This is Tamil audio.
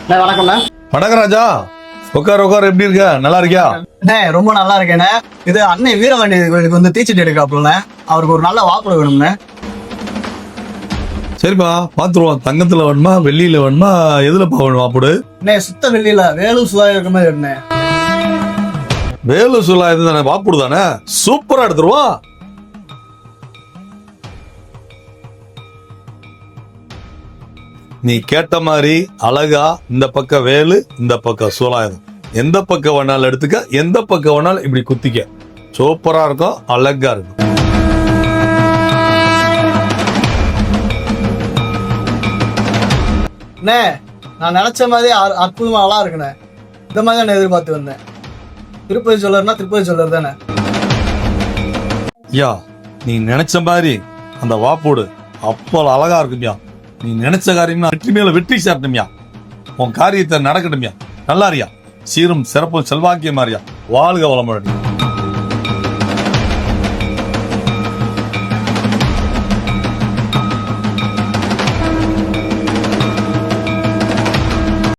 வணக்கம்ண்ணா. வணக்கம் ராஜா. உட்கார் எப்படி இருக்க? நல்லா இருக்கியா? ரொம்ப நல்லா இருக்கேண்ணே. இது அண்ணன் வீரவாண்டி கோயிலுக்கு வந்து தீச்சட்டி எடுக்காப்புல அவருக்கு ஒரு நல்ல வாக்குல வேணும்ண்ணே. சரிப்பா, பாத்துருவோம். தங்கத்துல வேணுமா வெள்ளியில வேணுமா எதுலப்பா வேணும் வாப்புடு? சுத்த வெள்ளியில வேலு சுதா இருக்க மாதிரி வேணுண்ணே. வேலு சுலா இது தானே வாப்புடு தானே? சூப்பரா எடுத்துருவோம். நீ கேட்ட மாதிரி அழகா இந்த பக்கம் வேலு இந்த பக்கம் சூலாயுதம் எந்த பக்கம் வேணாலும் எடுத்துக்க, எந்த பக்கம் வேணாலும் இப்படி குத்திக்க. சூப்பரா இருக்கும், அழகா இருக்கும். நான் நினைச்ச மாதிரி அற்புதமா நல்லா இருக்குண்ணே. இந்த மாதிரி தான் எதிர்பார்த்து வந்தேன். திருப்பதி சொல்லர்னா திருப்பதி சொல்லர் தானே? ஐயா, நீ நினைச்ச மாதிரி அந்த வாப்போடு அப்போ அழகா இருக்குமியா. நீ நினைச்ச காரியம்னா வெற்றி மேல வெற்றி சாட்டணுமியா. உன் காரியத்தை நடக்கட்டுமியா. நல்லா இருக்கியா? சீரும் சிறப்பும் செல்வாக்கியமாரியா. வாழ்க வளமுடன்.